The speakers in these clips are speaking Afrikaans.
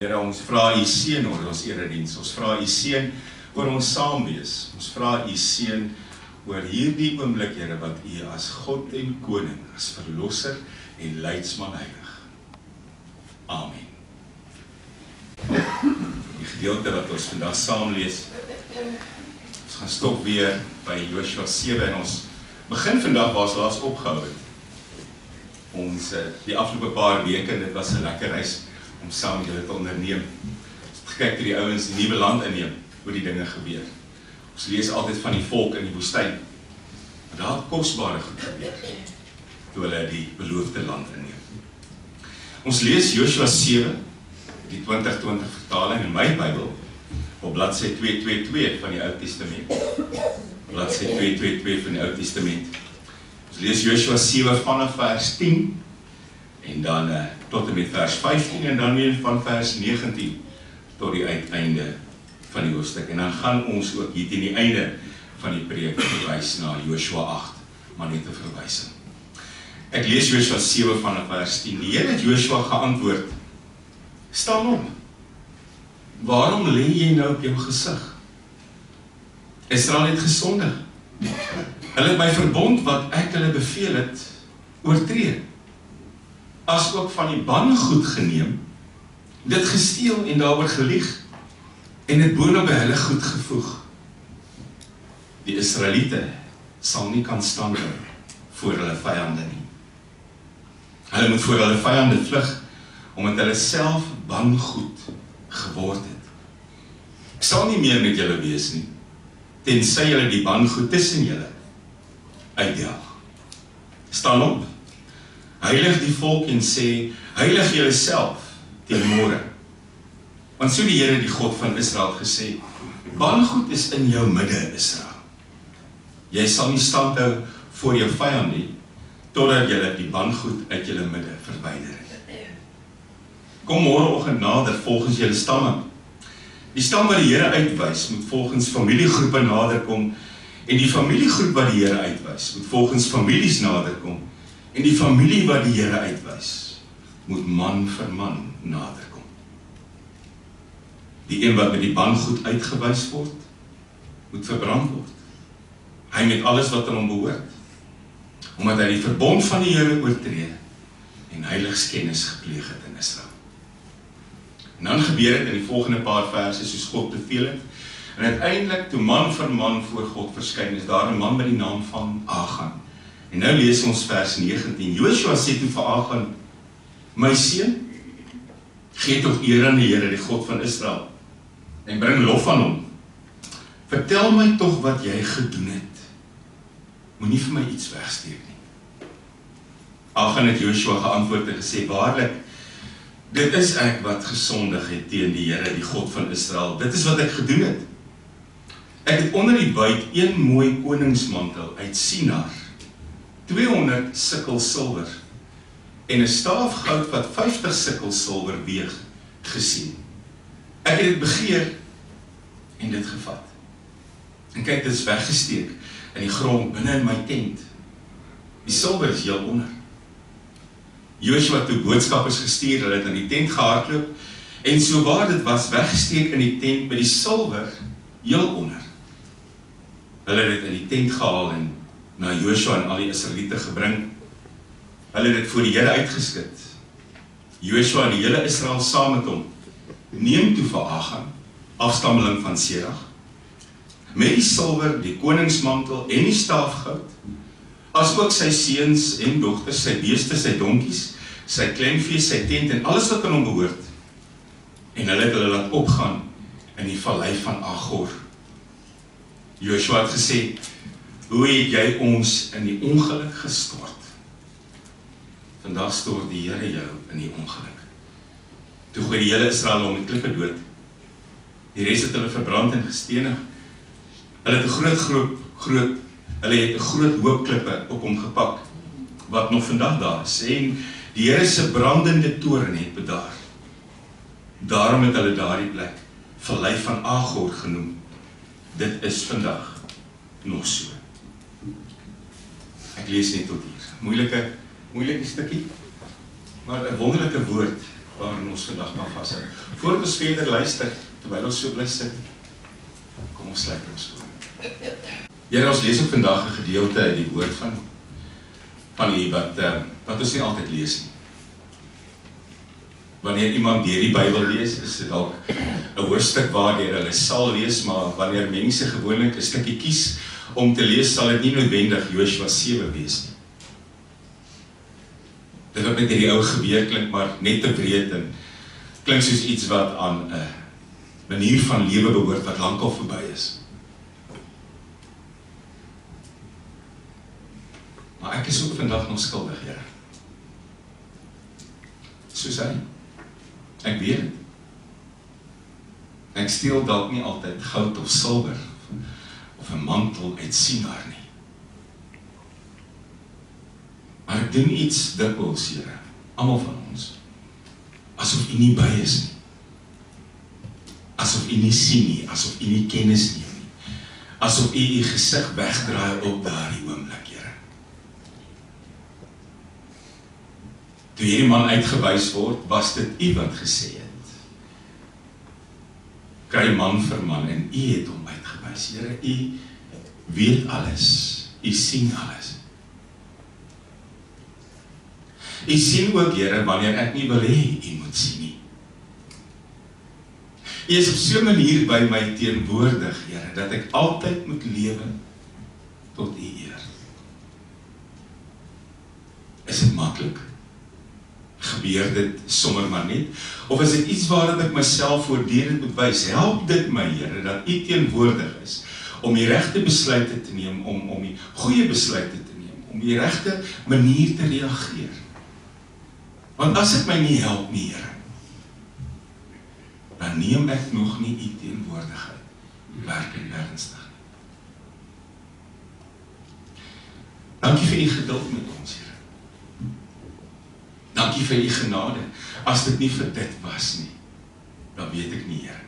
Here, ons vra U seën oor ons erediens, ons vra U seën oor ons saamwees, ons vra U seën oor hierdie oomblik, Here, wat U as God en Koning, as Verlosser en Leidsman heilig. Amen. Die gedeelte wat ons vandag saam lees, ons gaan stop weer by Joshua 7 en ons begin vandag waar ons laas opgehou het. Ons, die afgelope paar weke, dit was 'n lekker reis, om saam met julle te onderneem. Ons het gekyk hoe die ouens die nuwe land inneem, hoe die dinge gebeur. Ons lees altyd van die volk in die woestyn, maar daar het kosbare goed gebeur, toe hulle die beloofde land inneem. Ons lees Joshua 7, die 2020 vertaling in my Bybel, op bladsy 222 van die Ou Testament. Bladsy 222 van die Ou Testament. Ons lees Joshua 7 vanaf vers 10, en dan tot en met vers 15 en dan weer van vers 19 tot die uiteinde van die hoofstuk. En dan gaan ons ook hier teen die einde van die preek verwys na Joshua 8, maar net 'n verwysing. Ek lees Joshua 7 vanaf vers 10. Die Here het Joshua geantwoord: "Staan op. Waarom lê jy nou op jou gesig? Israel het gesondig. Hulle het my verbond wat ek hulle beveel het, oortree. As ook van die bangoed geneem, dit gesteel en daaroor gelieg, en dit boonop by hulle goed gevoeg. Die Israeliete sal nie kan staan hou voor hulle vyande nie. Hulle moet voor hulle vyande vlug, omdat hulle self bangoed geword het. Ek sal nie meer met julle wees nie, tensy julle die bangoed tussen julle uitjaag. Staan op. Heilig die volk en sê, heilig julle self teen môre. Want so die Here, die God van Israel, gesê, bangoed is in jou midde, Israel. Jy sal nie stand hou voor jou vyand nie, totdat julle die bangoed uit julle midde verwyder het. Kom môreoggend nader volgens julle stamme. Die stam wat die Here uitwys, moet volgens familiegroepe naderkom, en die familiegroep wat die Here uitwys, moet volgens families naderkom, en die familie wat die Here uitwys, moet man vir man naderkom. Die een wat met die bangoed uitgewys word, moet verbrand word. Hy met alles wat aan hom behoort, omdat hy die verbond van die Here oortree en heiligskennis gepleeg het in Israel. En dan gebeur dit in die volgende paar verse soos God beveel het, en uiteindelik toe man vir man voor God verskyn, is daar 'n man met die naam van Achan. En nou lees ons vers 19. Joshua sê toe vir Achan: "My seun, gee tog eer aan die Here, die God van Israel, en bring lof aan hom. Vertel my tog wat jy gedoen het. Moenie vir my iets wegsteek nie." Achan het Joshua geantwoord en gesê: "Waarlik, dit is ek wat gesondig het teen die Here, die God van Israel. Dit is wat ek gedoen het. Ek het onder die buit een mooi koningsmantel uit Sinar, 200 sikkel silwer en 'n staaf goud wat 50 sikkel silwer weeg gesien. Ek het dit begeer en dit gevat. En kyk, dit is weggesteek in die grond binne in my tent. Die silwer is heel onder." Joshua het toe boodskappers gestuur, hulle het in die tent gehardloop, en sowaar dit was weggesteek in die tent met die silwer heel onder. Hulle het dit in die tent gehaal en na Joshua en al die Israeliete gebring. Hulle het dit voor die Here uitgeskit. Joshua en die hele Israel saam met hom neem toe vir Achan, afstammeling van Serach, met die silwer, die koningsmantel en die staafgoud, as ook sy seuns en dogters, sy beeste, sy donkies, sy kleinvee, sy tent en alles wat aan hom behoort. En hulle het hulle laat opgaan in die vallei van Agor. Joshua het gesê: "Hoe het jy ons in die ongeluk gestort? Vandag stort die Here jou in die ongeluk." Toe gooi die hele Israel hom met klippe dood. Die res het hulle verbrand en gestenig. Hulle het 'n groot hoop klippe op hom gepak, wat nog vandag daar is, en die Here se brandende toorn het bedaar. Daarom het hulle daardie plek Vallei van Agor genoem. Dit is vandag nog so. Ek lees net tot hier. Moeilike stukkie, maar 'n wonderlike woord waarin ons vandag kan vashou. Voordat ons verder luister, terwyl ons so bly sit, kom ons sluit ons oë. Here, ons lees ook vandag 'n gedeelte uit die woord van U wat ons nie altyd lees nie. Wanneer iemand deur die Bybel lees, is dit dalk 'n hoofstuk waardeur hulle sal lees, maar wanneer mense gewoonlik 'n stukkie kies om te lees, sal dit nie noodwendig Joshua 7 wees nie. Dit wat met hierdie ou gebeur klink maar net te breed en klink soos iets wat aan 'n manier van lewe behoort wat lankal verby is. Maar ek is ook vandag nog skuldig, Here. Soos hy. Ek weet het. Ek steel dalk nie altyd goud of silwer of 'n mantel uit Sinar nie. Maar ek doen iets dikwels, Here, almal van ons, asof U nie by is nie. Asof U nie sien nie, asof U nie kennis neem nie. Asof U gesig wegdraai op daardie oomblik, Here. Toe hierdie man uitgewys word, was dit U wat gesê het. Kry man vir man en U het hom uitgewys. Here, U weet alles. U sien alles. U sien ook, Here, wanneer ek nie wil hê U moet sien nie. U is op so 'n manier by my teenwoordig, Here, dat ek altyd moet lewe tot U eer. Is dit maklik? Gebeur dit sommer maar net? Of is dit iets waarin ek myself voortdurend moet wys? Help dit my, Here, dat U teenwoordig is, om die regte besluite te neem, om die goeie besluite te neem, om die regte manier te reageer. Want as dit my nie help nie, Here, dan neem ek nog nie U teenwoordigheid werklik ernstig. Dankie vir U geduld met ons, Here. Dankie vir U genade. As dit nie vir dit was nie, dan weet ek nie, Here.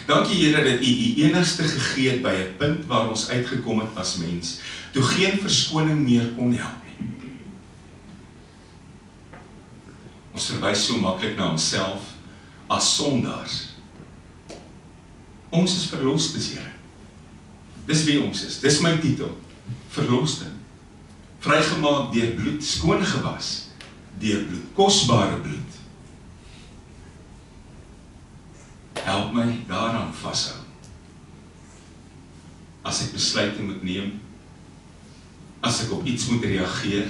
Dankie, Here, dat U U enigste gegee het by 'n punt waar ons uitgekom het as mens, toe geen verskoning meer kon help nie. Ons verwys so maklik na onsself as sondaars. Ons is verlostes, Here. Dis wie ons is. Dis my titel. Verloste. Vrygemaak deur bloed, skoon gewas deur bloed, kosbare bloed. Help my daaraan vashou. As ek besluite moet neem, as ek op iets moet reageer,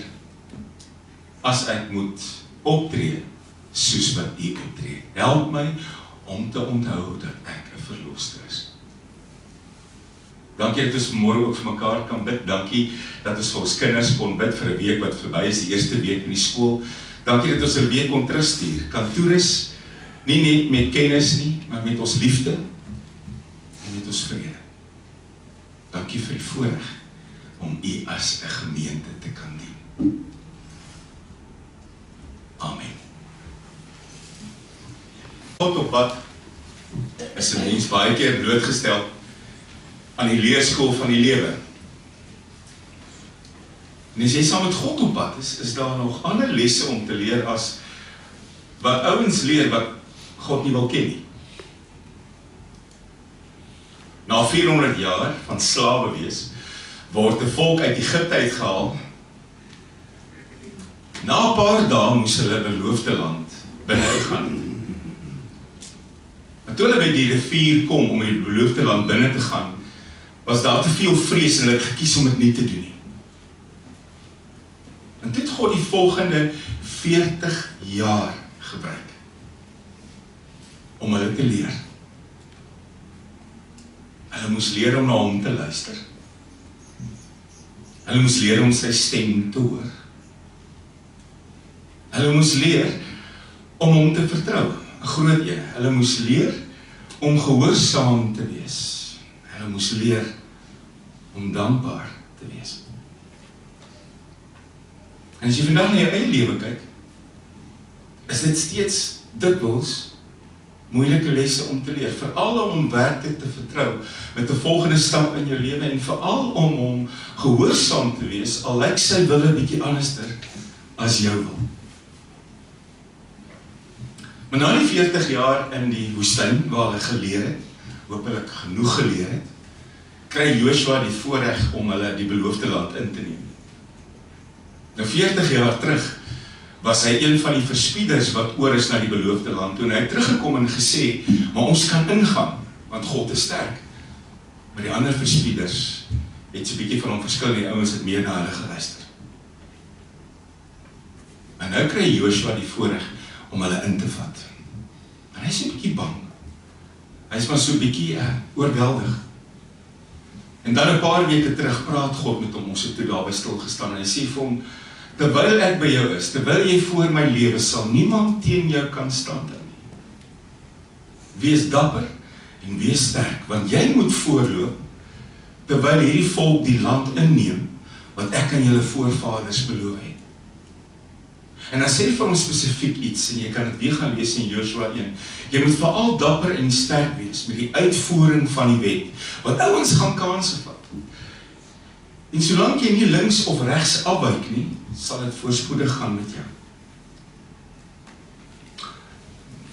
as ek moet optree soos wat U optree. Help my om te onthou dat ek 'n verloste is. Dankie dat ons môre ook vir mekaar kan bid. Dankie dat ons vir ons kinders kon bid vir 'n week wat verby is, die eerste week in die skool. Dankie dat ons 'n week kon terugstuur, kan toerus, nie net met kennis nie, maar met ons liefde en met ons vrede. Dankie vir die voorreg om U as 'n gemeente te kan dien. Amen. God op pad is 'n mens baie keer blootgestel aan die leerskool van die lewe. En as jy saam met God op pad is daar nog ander lesse om te leer as wat ouens leer wat God nie wil ken nie. Na 400 jaar van slawe wees, word 'n volk uit Egipte uitgehaal. Na 'n paar dae moes hulle beloofde land binne gaan. En toe hulle by die rivier kom om in die beloofde land binne te gaan, was daar te veel vrees en hulle het gekies om dit nie te doen nie. En dit God die volgende 40 jaar gebruik om hulle te leer. Hulle moes leer om na hom te luister. Hulle moes leer om sy stem te hoor. Hulle moes leer om hom te vertrou, 'n groot een. Hulle moes leer om gehoorsaam te wees. Hulle moes leer om dankbaar te wees. En as jy vandag na jou eie lewe kyk, is dit steeds dikwels moeilike lesse om te leer, veral om werklik te vertrou met 'n volgende stap in jou lewe en veral om hom gehoorsaam te wees, al lyk sy wil 'n bietjie anderster as jou wil. Maar na die 40 jaar in die woestyn, waar hulle geleer het, hopelik genoeg geleer het, kry Joshua die voorreg om hulle die beloofde land in te neem. Nou 40 jaar terug, was hy een van die verspieders wat oor is na die beloofde land, toen hy teruggekom en gesê, maar ons kan ingaan, want God is sterk. Maar die ander verspieders, het so 'n bietjie van hom verskil, die ouens het meer na hulle geluister. En nou kry Joshua die voorreg om hulle in te vat. En hy is 'n bietjie bang. Hy is maar so 'n bietjie oorweldig. En dan 'n paar weke terug praat God met hom, ons het toe daarby stilgestaan, en hy sê vir hom, terwyl ek by jou is, terwyl jy voor my lewe sal niemand teen jou kan staan hou nie. Wees dapper en wees sterk, want jy moet voorloop, terwyl hierdie volk die land inneem, wat ek aan julle voorvaders beloof het. En dan sê hy vir ons spesifiek iets, en jy kan dit weer gaan lees in Joshua 1, jy moet veral dapper en sterk wees, met die uitvoering van die wet, wat ouens gaan kanse vat. En solank jy nie links of regs afwyk nie, sal dit voorspoedig gaan met jou.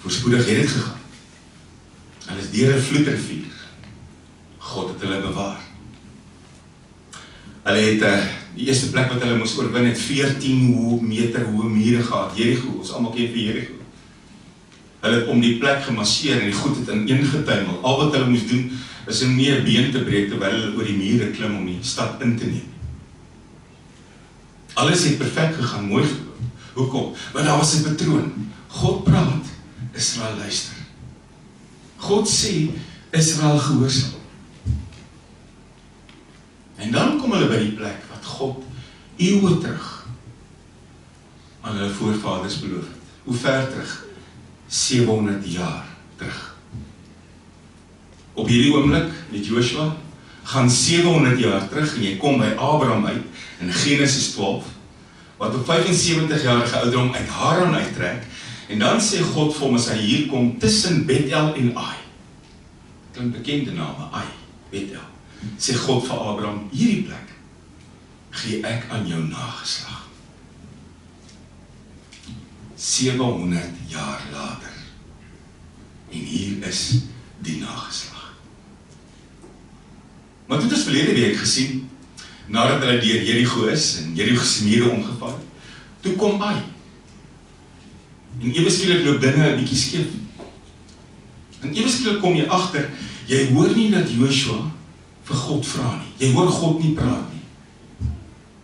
Voorspoedig het dit gegaan. Hulle is deur 'n vloedrivier. God het hulle bewaar. Hulle het die eerste plek wat hulle moes oorwin het 14 meter hoë mure gehad. Jericho, ons almal ken vir Jericho. Hulle het om die plek gemasseer en die goed het ineengetuimel. Al wat hulle moes doen is om nie 'n been te breek terwyl hulle oor die mure klim om die stad in te neem. Alles het perfek gegaan, mooi geloop. Hoekom? Want daar was 'n patroon. God praat, Israel luister. God sê, Israel gehoorsaam. En dan kom hulle by die plek wat God eeue terug aan hulle voorvaders beloof het. Hoe ver terug? 700 jaar terug. Op hierdie oomblik met Joshua gaan 700 jaar terug en jy kom by Abraham uit in Genesis 12, wat op 75-jarige ouderdom uit Haran uittrek, en dan sê God vir hom as hy hier kom tussen Bethel en Ai. Klink bekende name, Ai, Bethel. Sê God vir Abraham, hierdie plek gee ek aan jou nageslag. 700 jaar later. En hier is die nageslag. Maar toe het ons verlede week gesien, nadat hulle deur Jericho is, en Jericho se mure omgeval, toe kom Ai. En ewe skielik loop dinge 'n bietjie skeef. En ewe skielik kom jy agter, jy hoor nie dat Joshua vir God vra nie. Jy hoor God nie praat nie.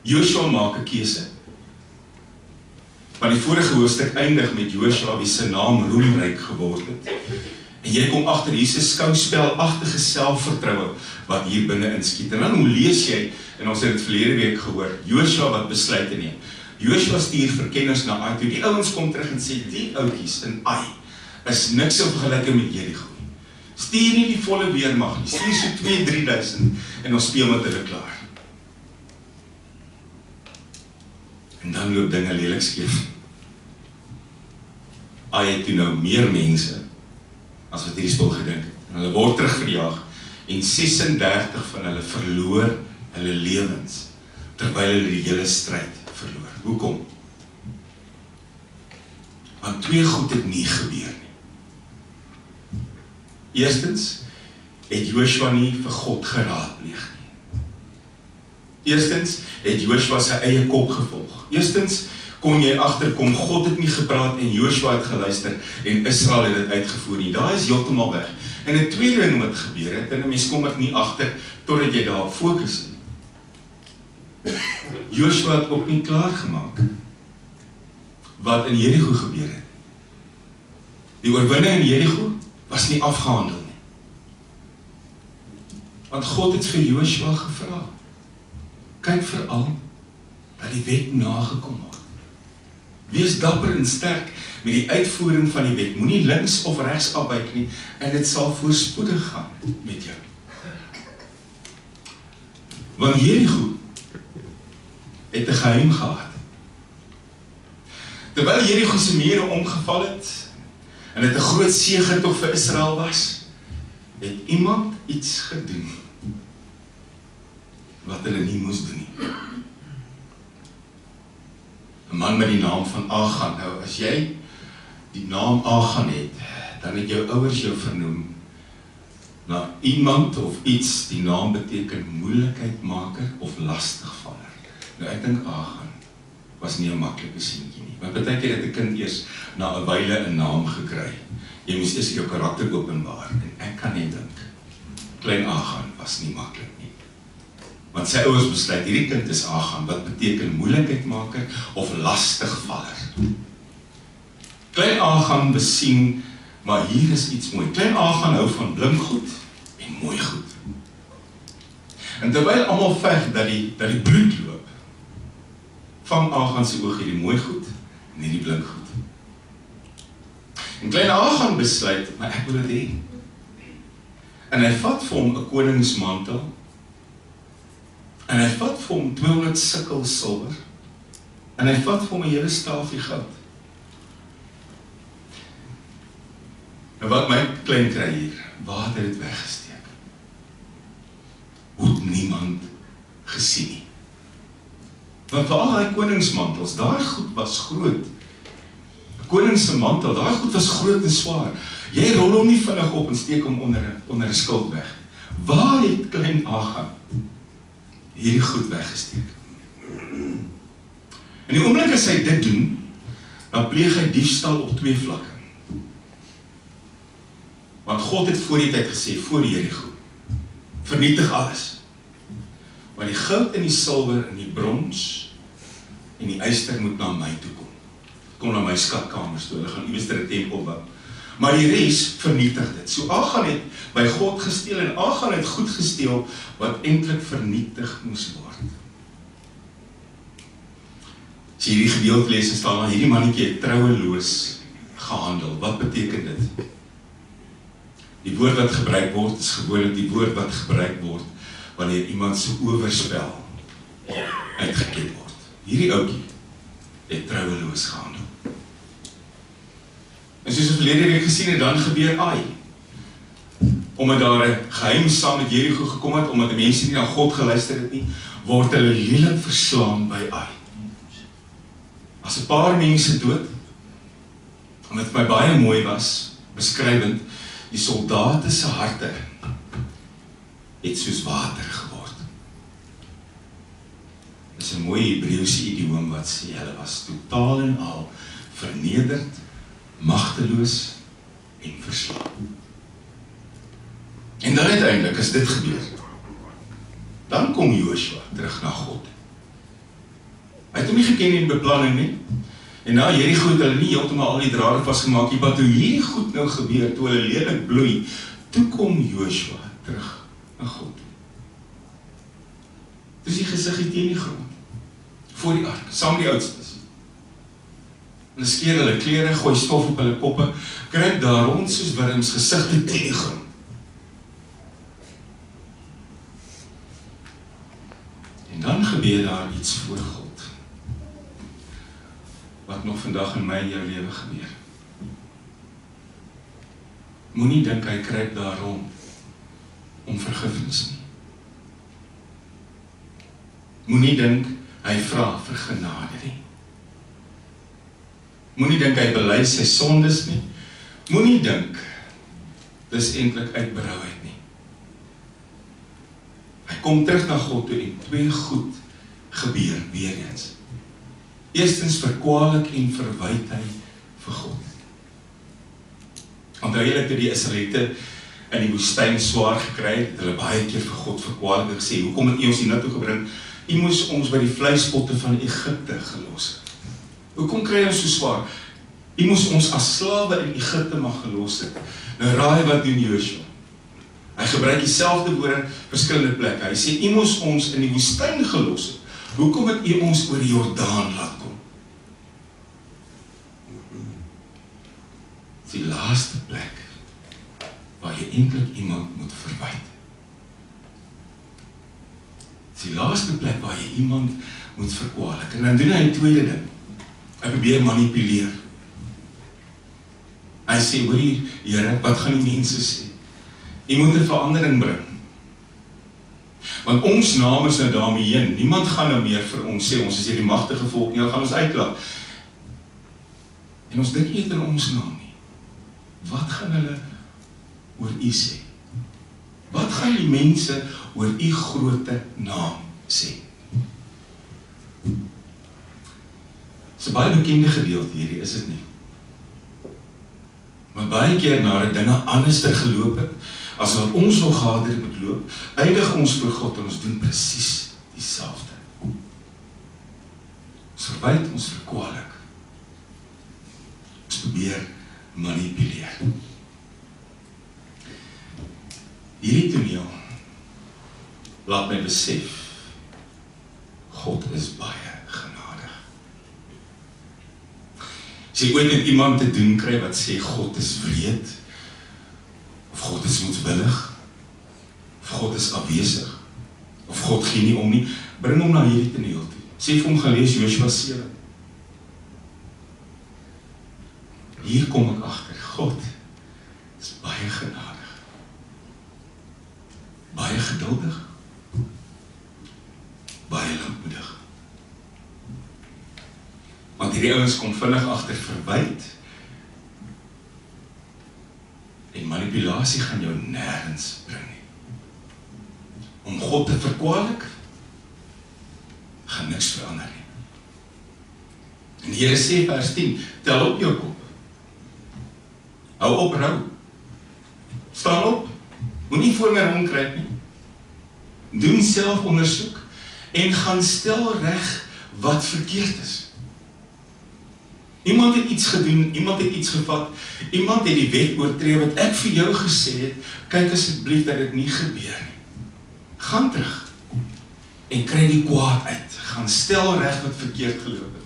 Joshua maak 'n keuse. Want die vorige hoofstuk eindig met Joshua wie se naam roemryk geword het. En jy kom agter Jesus skouspelagtige selfvertroue wat hier binne inskiet. En dan hoe lees jy, en ons het dit verlede week gehoor, Joshua wat besluit neem. Joshua stuur verkenners na Ai toe. Die ouens kom terug en sê, die ouetjies in Ai is niks op vergelyking met Jericho. Stuur nie die volle weermag nie, stuur so 2-3 en ons speel met hulle klaar. En dan loop dinge lelik skeef. Ai het toe nou meer mense as wat hierdie spul gedink het. En hulle word terugverjaag en 36 van hulle verloor hulle lewens terwyl hulle die hele stryd verloor. Hoekom? Want twee goed het nie gebeur nie. Eerstens het Joshua nie vir God geraadpleeg nie. Eerstens het Joshua sy eie kop gevolg. Eerstens kon jy agterkom, God het nie gepraat en Joshua het geluister en Israel het dit uitgevoer nie. Daar is heeltemal weg. En 'n tweede ding wat gebeur het, en 'n mens kom ek nie agter totdat jy daarop fokus nie. Joshua het ook nie klaargemaak wat in Jericho gebeur het. Die oorwinning in Jericho was nie afgehandel nie. Want God het vir Joshua gevra, kyk veral dat die wet nagekom word. Wees dapper en sterk met die uitvoering van die wet. Moenie links of regs afwyk nie en dit sal voorspoedig gaan met jou. Want Jericho het 'n geheim gehad. Terwyl Jericho se mure omgeval het en dit 'n groot seëgetog vir Israel was, het iemand iets gedoen wat hulle nie moes doen nie. 'n man met die naam van Agan. Nou, as jy die naam Achan het, dan het jou ouers jou vernoem na iemand of iets, die naam beteken moeilikheidmaker of lastigvaller. Nou ek dink Achan was nie 'n maklike seentjie nie, want baie keer het 'n kind eers na 'n wyle 'n naam gekry. Jy moes eers jou karakter openbaar, en ek kan net dink, klein Achan was nie maklik nie. Want sy ouers besluit, hierdie kind is Achan, wat beteken moeilikheidmaker of lastigvaller. Klein Achan besien, maar hier is iets mooi. Klein Achan hou van blink goed en mooi goed. En terwyl almal veg dat die bloed loop, vang Achan se oog hierdie mooi goed en hierdie blink goed. En klein Achan besluit, maar ek wil dit hê. En hy vat vir hom 'n koningsmantel, en hy vat vir hom 200 sikkel silwer, en hy vat vir hom 'n hele stafie goud. En wat my klein kry hier, waar het hy dit weggesteek? Hoe het niemand gesien nie. Want vir al die koningsmantels, daai goed was groot. Koningse mantel, daai goed was groot en swaar. Jy rol hom nie vinnig op en steek hom onder 'n skild weg. Waar het klein Achan hierdie goed weggesteek? En die oomblik as hy dit doen, dan pleeg hy diefstal op 2 vlakke. Want God het voor die tyd gesê, voor Jerigo, vernietig alles. Maar die goud en die silwer en die brons en die yster moet na my toe kom. Kom na my skatkamers toe, hulle gaan iewers 'n tempel bou. Maar die res vernietig dit. So Achan het by God gesteel en Achan het goed gesteel wat eintlik vernietig moes word. As jy hierdie gedeelte lees, staan daar, hierdie mannetjie het trouweloos gehandel. Wat beteken dit? Die woord wat gebruik word, is gewoonlik die woord wat gebruik word wanneer iemand se oorspel uitgeken word. Hierdie ouetjie het trouweloos gehandel. En soos ons verlede week gesien het, dan gebeur Ai. Omdat daar 'n geheim saam met Jerigo gekom het, omdat die mense nie na God geluister het nie, word hulle lelik verslaan by Ai. As 'n paar mense dood, omdat het my baie mooi was, beskrywend, die soldate se harte het soos water geword. Dis 'n mooi Hebreëse idioom wat sê, hulle was totaal en al vernederd, magteloos en verslaan. En dan uiteindelik, as dit gebeur, dan kom Joshua terug na God. Hy het hom nie geken in beplanning nie, en na Jerigo het hulle nie heeltemal al die drade vasgemaak nie, maar toe hierdie goed nou gebeur, toe hulle lelik bloei, toe kom Joshua terug na God. Toe is die gesiggie teen die grond, voor die ark, saam met die oudstes. Hulle skeer hulle klere, gooi stof op hulle koppe, kruip daar rond soos wurms, gesigte teen die grond. En dan gebeur daar iets voor God, wat nog vandag in my en jou lewe gebeur. Moenie dink hy kruip daar rond om vergifnis nie. Moenie dink hy vra vir genade nie. Moenie dink hy bely sy sondes nie. Moenie dink dis eintlik uit berouheid nie. Hy kom terug na God toe en 2 goed gebeur weer eens. Eerstens verkwalik en verwyd hy vir God. Onthou julle toe die Israeliete in die woestyn swaar gekry het, hulle baie keer vir God verkwalik en gesê, hoekom het U ons hier na toe gebring? U moes ons by die vleispotte van Egipte gelos het. Hoekom kry ons so swaar? U moes ons as slawe in Egipte mag gelos het. Nou raai wat doen Joshua? Hy gebruik dieselfde woorde in verskillende plekke. Hy sê, U moes ons in die woestyn gelos het. Hoekom het U ons oor die Jordaan laat kom? Die laaste plek waar jy eintlik iemand moet verwyd. Die laaste plek waar jy iemand moet verkwalik. En dan doen hy 'n tweede ding. Hy probeer manipuleer. Hy sê, hoor hier, Here, wat gaan die mense sê? Jy moet 'n verandering bring. Want ons naam is nou daarmee heen. Niemand gaan nou meer vir ons sê, ons is hier die magtige volk, nie, gaan ons uitklaar. En ons dink nie net in ons naam nie. Wat gaan hulle oor u sê? Wat gaan die mense oor u groote naam sê? Dis 'n baie bekende gedeelte hierdie, is dit nie? Maar baie keer nadat dinge anderster geloop het, as wat ons nog gehad het moet loop, eindig ons voor God en ons doen presies dieselfde. Ons verwyd, ons verkwalik. Ons probeer manipuleer. Hierdie toneel laat my besef, God is baie genadig. As jy ooit met iemand te doen kry wat sê God is wreed, of God is moedwillig, of God is afwesig, of God gee nie om nie, bring hom na hierdie toneel toe. Sê vir hom gaan lees Joshua 7. Hier kom ek agter, God is baie genadig, baie geduldig, baie lankmoedig. Want hierdie ouens kom vinnig agter verwyd, en manipulasie gaan jou nêrens bring nie. Om God te verkwalik, gaan niks verander nie. En die Here sê vers 10, tel op jou kop. Hou op rou. Staan op. Moenie voor my rondkruip nie. Doen selfondersoek en gaan stel reg wat verkeerd is. Iemand het iets gedoen, iemand het iets gevat, iemand het die wet oortree wat ek vir jou gesê het, kyk asseblief dat dit nie gebeur nie. Gaan terug en kry die kwaad uit. Gaan stel reg wat verkeerd geloop het.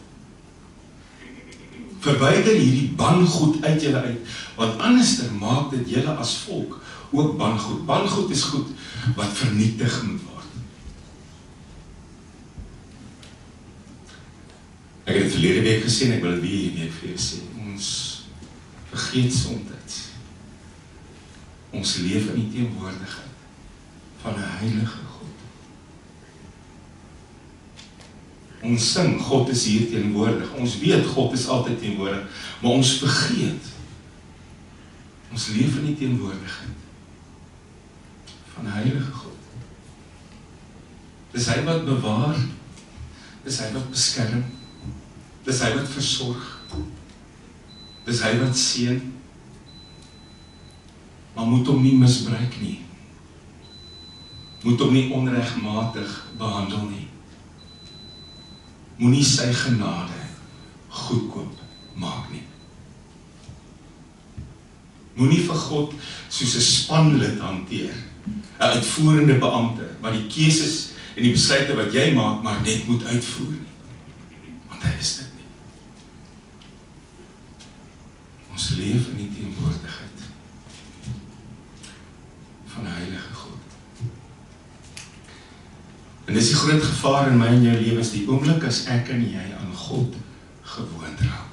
Verwyder hierdie bangoed uit julle uit, want anderster maak dit julle as volk ook bangoed. Bangoed is goed wat vernietig moet word. Ek het dit verlede week gesê en ek wil dit weer hierdie week vir jou sê. Ons vergeet soms. Ons leef in die teenwoordigheid van 'n heilige God. Ons sing, God is hier teenwoordig. Ons weet, God is altyd teenwoordig. Maar ons vergeet. Ons leef in die teenwoordigheid van 'n heilige God. Dis hy wat bewaar. Dis hy wat beskerm. Dis hy wat versorg. Dis hy wat seën. Maar moet hom nie misbruik nie. Moet hom nie onregmatig behandel nie. Moenie sy genade goedkoop maak nie. Moenie vir God soos 'n spanlid hanteer, 'n uitvoerende beampte, wat die keuses en die besluite wat jy maak, maar net moet uitvoer nie. Want hy is dit nie. Ons leef in die teenwoordigheid van 'n heilige God. En dis die groot gevaar in my en jou lewens, die oomblik as ek en jy aan God gewoond raak.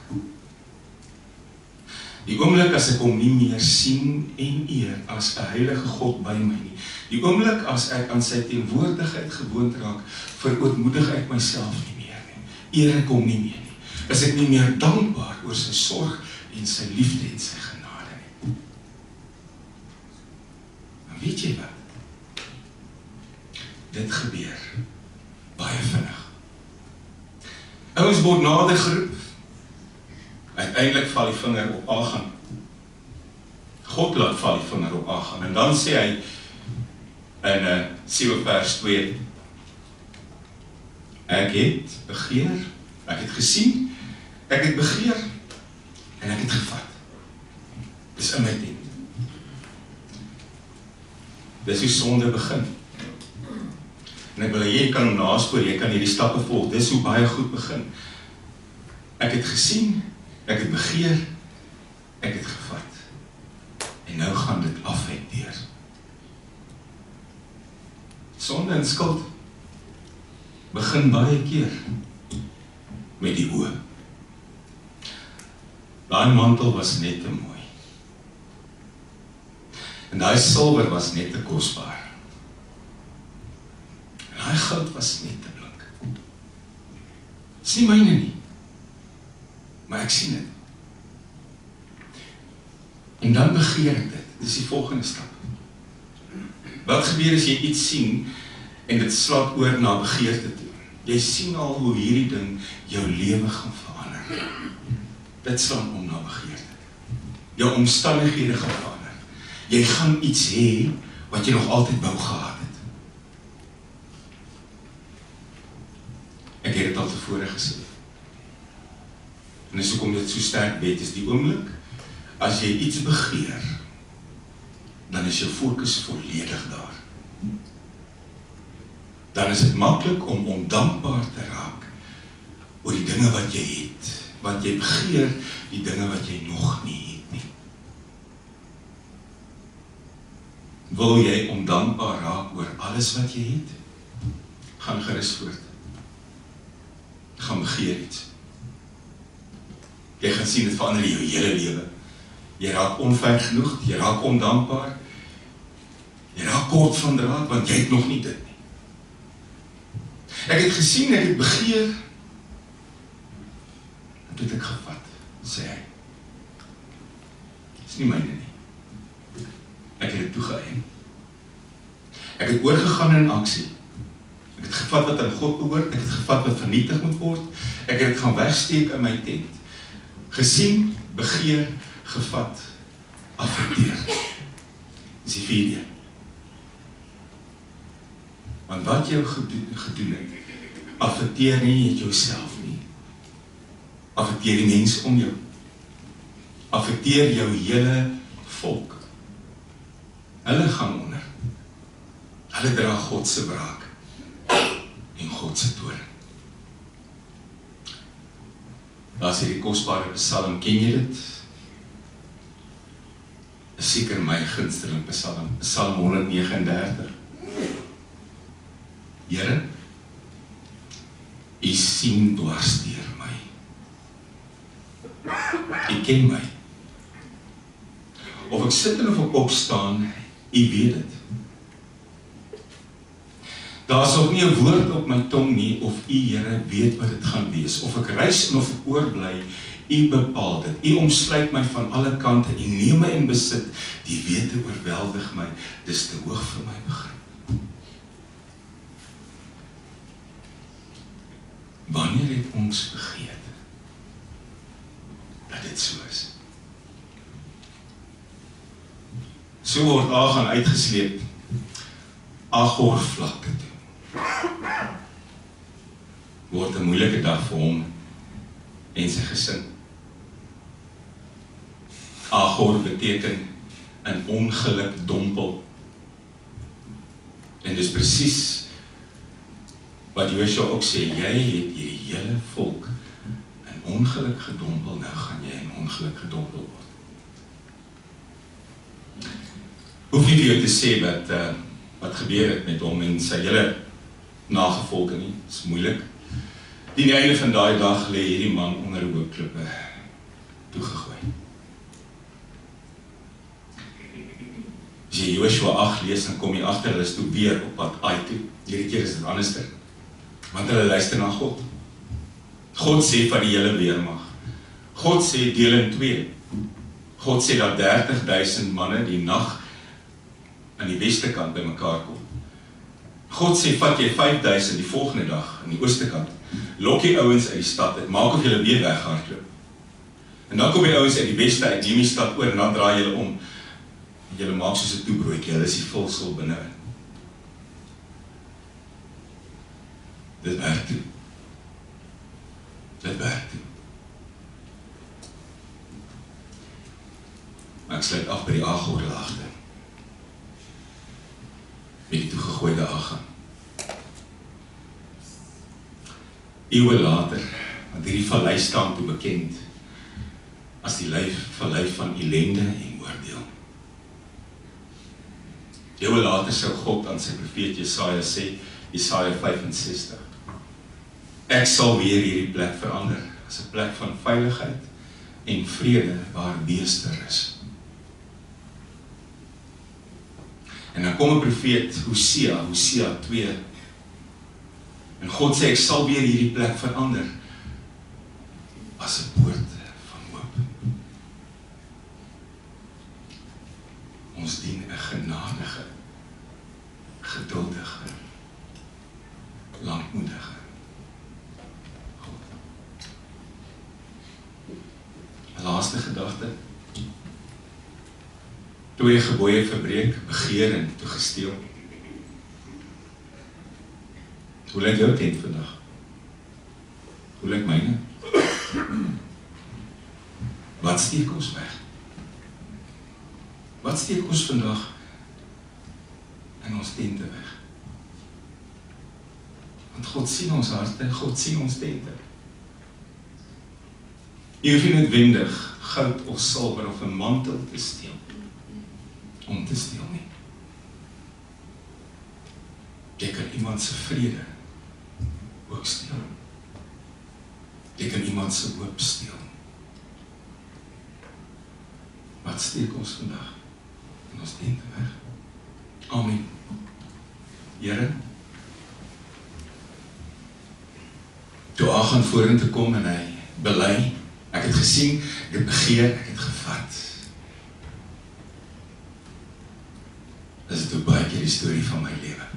Die oomblik as ek hom nie meer sien en eer as 'n heilige God by my nie. Die oomblik as ek aan sy teenwoordigheid gewoond raak, verootmoedig ek myself nie meer nie. Eer ek hom nie meer nie. Is ek nie meer dankbaar oor sy sorg en sy liefde en sy genade nie. Maar weet jy wat? Dit gebeur baie vinnig. Ouens word nader geroep. Uiteindelik val die vinger op Agan. God laat val die vinger op Agan. En dan sê hy in 7 vers 2, ek het begeer, ek het gesien, ek het begeer, en ek het gevat. Dis in my tent. Dis hoe sonde begin. En ek wil jy kan hom naspoor, jy kan hierdie stappe volg, dis hoe baie goed begin. Ek het gesien, ek het begeer, ek het gevat. En nou gaan dit affekteer. Sonde en skuld begin baie keer met die oë. Daai mantel was net te mooi. En daai silwer was net te kosbaar. En daai goud was net te blink. Dis nie myne nie. Maar ek sien dit. En dan begeer ek dit. Dis die volgende stap. Wat gebeur as jy iets sien en dit slaat oor na begeerte toe? Jy sien al hoe hierdie ding jou lewe gaan verander. Dit slaan om na begeerte. Jou omstandighede gaan verander. Jy gaan iets hê wat jy nog altyd wou gehad het. Ek het dit al tevore gesê. En dis hoekom dit so sterk weet, is die oomblik, as jy iets begeer, dan is jou fokus volledig daar. Dan is dit maklik om ondankbaar te raak oor die dinge wat jy het, want jy begeer die dinge wat jy nog nie het nie. Wil jy ondankbaar raak oor alles wat jy het? Gaan gerus voort. Gaan begeer iets. Jy gaan sien, dit verander jou hele lewe. Jy raak onver genoeg, jy raak ondankbaar, jy raak kort van draad, want jy het nog nie dit nie. Ek het gesien, ek het begeer, en toe het ek gevat, sê hy. Dit is nie myne nie. Ek het dit toegeëien. Ek het oorgegaan in aksie. Ek het gevat wat aan God behoort, ek het gevat wat vernietig moet word, ek het gaan wegsteek in my tent. Gesien, begeer, gevat, affekteer. Dis die vierde. Want wat jou gedoen het, affekteer nie jouself nie. Affekteer die mense om jou. Affekteer jou hele volk. Hulle gaan onder. Hulle dra God se wraak en God se toorn. Daar is hierdie kosbare psalm, ken jy dit? Is seker my gunsteling psalm, Psalm 139. Here, U sien dwars deur my. U ken my. Of ek sit en of ek opstaan, U weet dit. Daar is ook nie 'n woord op my tong nie, of U, Here, weet wat dit gaan wees. Of ek reis en of ek oorbly, U bepaal dit. U omsluit my van alle kante, U neem my in besit. Die wete oorweldig my, dis te hoog vir my begrip. Wanneer het ons begeer dat dit so is? So word Agan uitgesleep Agor vlakte toe. Word 'n moeilike dag vir hom en sy gesin. Agor beteken 'n ongeluk dompel. En dis presies wat Joshua ook sê, jy het hierdie hele volk in ongeluk gedompel, nou gaan jy in ongeluk gedompel word. Hoef nie vir jou te sê wat gebeur het met hom en sy hele nagevolge nie, is moeilik. Die einde van daai dag lê hierdie man onder 'n hoop klippe toegegooi. As jy Joshua 8 lees, dan kom jy agter, hulle is toe weer op pad Ai toe. Hierdie keer is dit anderster. Want hulle luister na God. God sê van die hele weermag. God sê deel in 2. God sê dat 30.000 manne die nag aan die weste kant by mekaar kom. God sê, vat jy 5.000 die volgende dag aan die ooste kant. Lok die ouens uit die stad uit, maak of julle weer weghardloop. En dan kom die ouens uit die weste uit, neem die stad oor en dan draai julle om. Julle maak soos 'n toebroodjie, hulle is die vulsel binne-in. Dit werk toe. Dit werk toe. Maar ek sluit af by die Agor-laagte. Met die toegegooide Agan. Eeuwe later, want hierdie vallei staan toe bekend as die vallei van ellende en oordeel. Eeuwe later sou God aan sy profeet Jesaja sê, Jesaja 65, ek sal weer hierdie plek verander, as 'n plek van veiligheid en vrede waar beeste is. En dan kom 'n profeet, Hosea 2, en God sê, ek sal weer hierdie plek verander, as 'n poort van hoop. dien 'n genadige, geduldige, lankmoedige God. 'n Laaste gedagte. Toe die gebooie verbreek, begeer en toe gesteel. Hoe lyk jou tent vandag? Hoe lyk myne? Wat steek ons weg? Wat steek ons vandag in ons tente weg? Want God sien ons harte, God sien ons tente. Jy hoef nie noodwendig goud of silwer of 'n mantel te steel, om te steel nie. Jy kan iemand se vrede ook steel. Jy kan iemand se hoop steel. Wat steek ons vandag in ons tente weg? Amen. Here, toe Agan vorentoe kom en hy bely, ek het gesien, ek het begeer, ek het gevat. Dis het ook baie keer die storie van my lewe.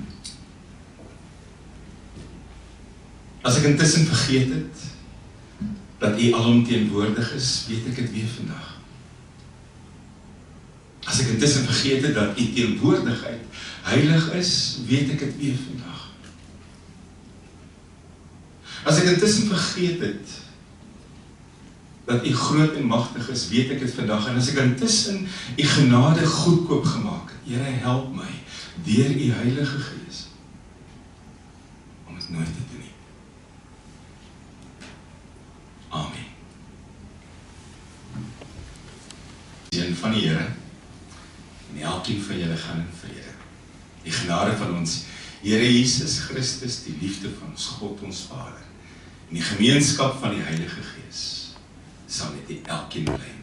As ek intussen vergeet het, dat U alomteenwoordig is, weet ek het weer vandag. As ek intussen vergeet het, dat U teenwoordigheid heilig is, weet ek het weer vandag. As ek intussen vergeet het, dat U groot en magtig is, weet ek het vandag. En as ek intussen U genade goedkoop gemaak het, Here, help my, deur U Heilige Gees, om het nooit te doen nie. Amen. Seën van die Here, en elkeen van julle gaan in vrede. Die genade van ons Here Jesus Christus, die liefde van ons God, ons Vader, en die gemeenskap van die Heilige Gees, sal met elkeen bly.